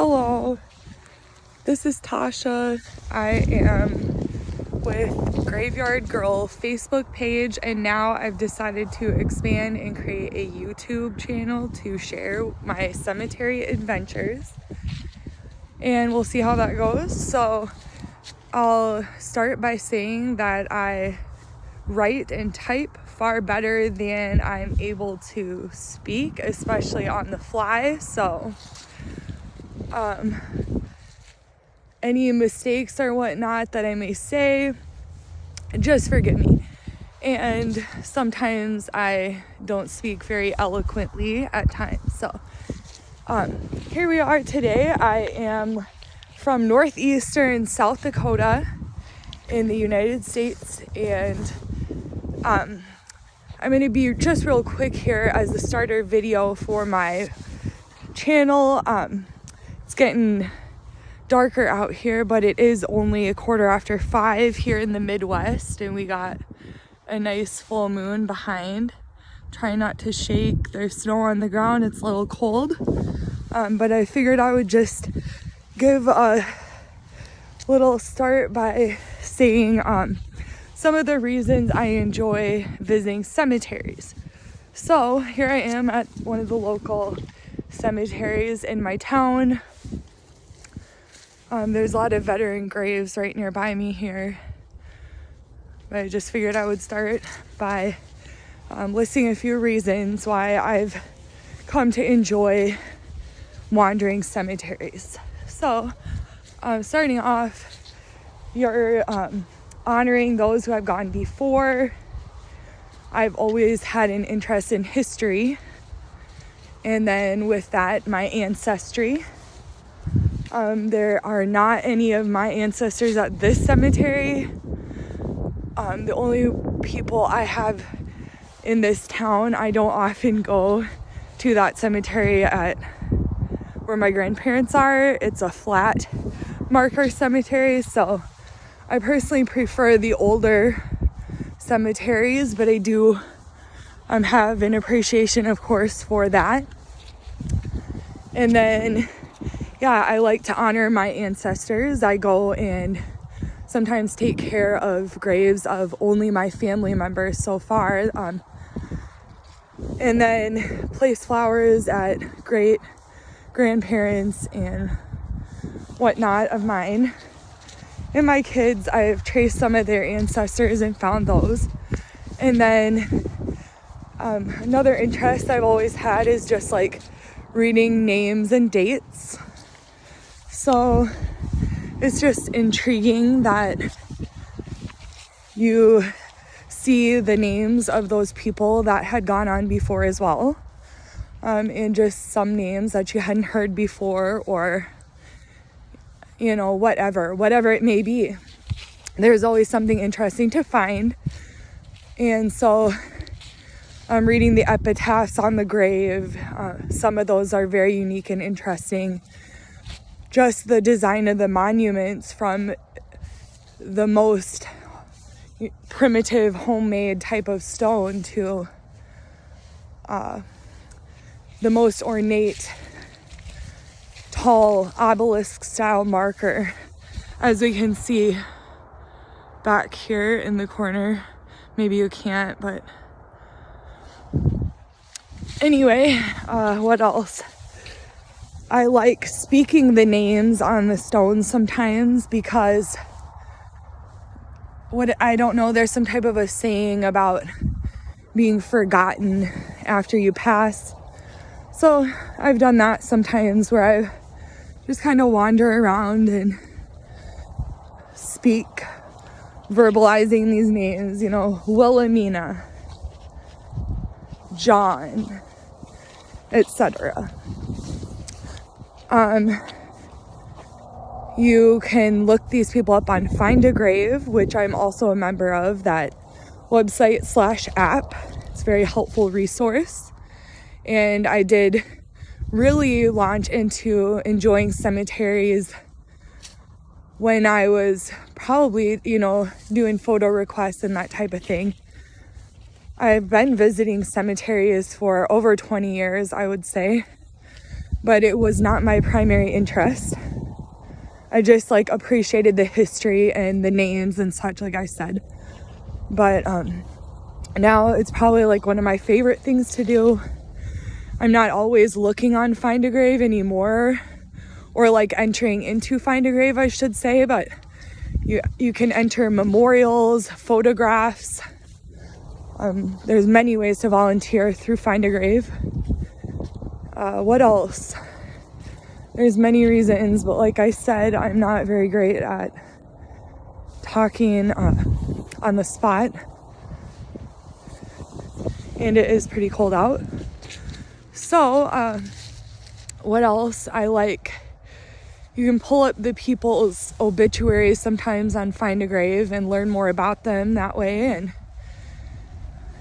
Hello, this is Tasha. I am with Graveyard Girl Facebook page, and now I've decided to expand and create a YouTube channel to share my cemetery adventures, and we'll see how that goes. So I'll start by saying that I write and type far better than I'm able to speak, especially on the fly. So any mistakes or whatnot that I may say, just forgive me. And sometimes I don't speak very eloquently at times. So here we are today. I am from northeastern South Dakota in the United States, and I'm going to be just real quick here as the starter video for my channel. It's getting darker out here, but it is only 5:15 here in the Midwest, and we got a nice full moon behind. Try not to shake. There's snow on the ground. It's a little cold, but I figured I would just give a little start by saying some of the reasons I enjoy visiting cemeteries. So here I am at one of the local cemeteries in my town. There's a lot of veteran graves right nearby me here, but I just figured I would start by listing a few reasons why I've come to enjoy wandering cemeteries. So starting off, you're honoring those who have gone before. I've always had an interest in history, and then with that, my ancestry. There are not any of my ancestors at this cemetery. The only people I have in this town, I don't often go to that cemetery at where my grandparents are. It's a flat marker cemetery, so I personally prefer the older cemeteries, but I do have an appreciation, of course, for that. And then I like to honor my ancestors. I go and sometimes take care of graves of only my family members so far. And then place flowers at great grandparents and whatnot of mine. And my kids, I've traced some of their ancestors and found those. And then another interest I've always had is just like reading names and dates. So it's just intriguing that you see the names of those people that had gone on before as well. And just some names that you hadn't heard before, or, whatever it may be. There's always something interesting to find. And so I'm reading the epitaphs on the grave. Some of those are very unique and interesting. Just the design of the monuments, from the most primitive homemade type of stone to the most ornate tall obelisk style marker, as we can see back here in the corner. Maybe you can't, but anyway, what else? I like speaking the names on the stones sometimes, because I don't know, there's some type of a saying about being forgotten after you pass. So I've done that sometimes, where I just kind of wander around and speak, verbalizing these names, Wilhelmina, John, etc. You can look these people up on Find a Grave, which I'm also a member of, that website/app. It's a very helpful resource. And I did really launch into enjoying cemeteries when I was probably, doing photo requests and that type of thing. I've been visiting cemeteries for over 20 years, I would say. but it was not my primary interest. I just like appreciated the history and the names and such, like I said. But now it's probably like one of my favorite things to do. I'm not always looking on Find a Grave anymore, or like entering into Find a Grave, I should say, but you can enter memorials, photographs. There's many ways to volunteer through Find a Grave. What else? There's many reasons, but like I said, I'm not very great at talking on the spot. And it is pretty cold out. So, what else? I like, you can pull up the people's obituaries sometimes on Find a Grave and learn more about them that way, and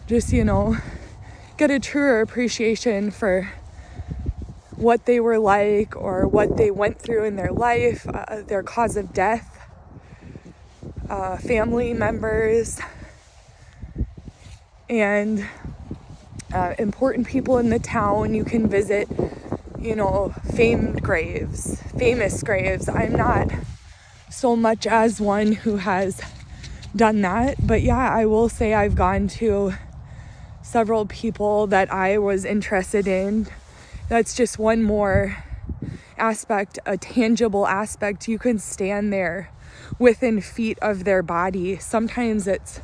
just, you know, get a truer appreciation for what they were like or what they went through in their life, their cause of death, family members, and important people in the town. You can visit, you know, famous graves. I'm not so much as one who has done that, but yeah, I will say I've gone to several people that I was interested in. That's just one more aspect, a tangible aspect. You can stand there within feet of their body. Sometimes it's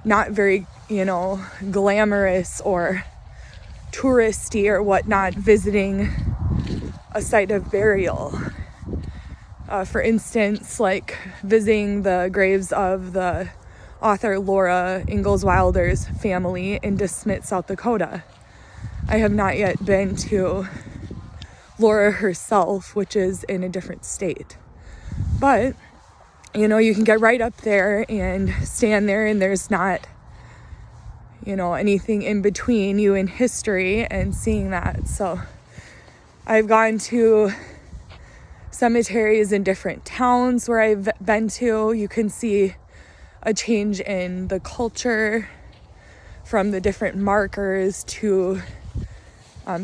not very, you know, glamorous or touristy or whatnot, visiting a site of burial. For instance, like visiting the graves of the author Laura Ingalls Wilder's family in DeSmet, South Dakota. I have not yet been to Laura herself, which is in a different state. But, you know, you can get right up there and stand there, and there's not, you know, anything in between you and history and seeing that. So I've gone to cemeteries in different towns where I've been to. You can see a change in the culture from the different markers to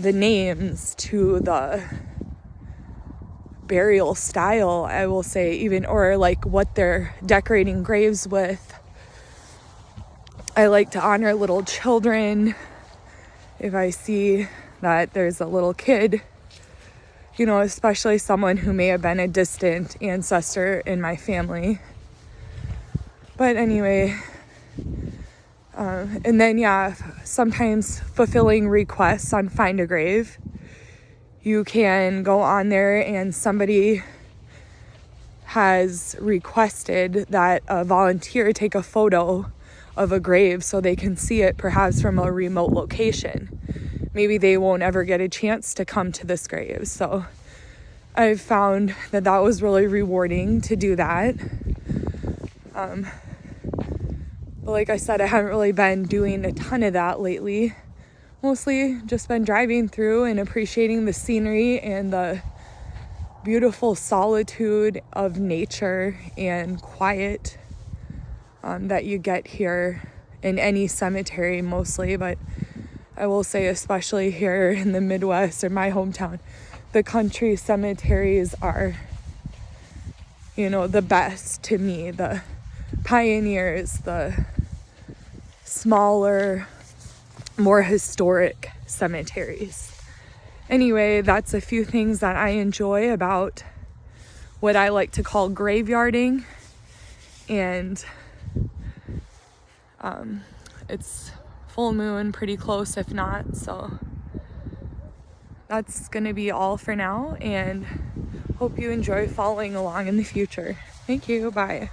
the names to the burial style, I will say, even, or like what they're decorating graves with. I like to honor little children. If I see that there's a little kid, you know, especially someone who may have been a distant ancestor in my family. But anyway, and then, yeah, sometimes fulfilling requests on Find a Grave. You can go on there and somebody has requested that a volunteer take a photo of a grave so they can see it perhaps from a remote location. Maybe they won't ever get a chance to come to this grave. So I've found that that was really rewarding to do that. But like I said, I haven't really been doing a ton of that lately. Mostly just been driving through and appreciating the scenery and the beautiful solitude of nature and quiet that you get here in any cemetery mostly. But I will say, especially here in the Midwest or my hometown, the country cemeteries are, you know, the best to me. The pioneers, the smaller, more historic cemeteries. Anyway, that's a few things that I enjoy about what I like to call graveyarding. And it's full moon, pretty close if not. So that's gonna be all for now, and hope you enjoy following along in the future. Thank you. Bye.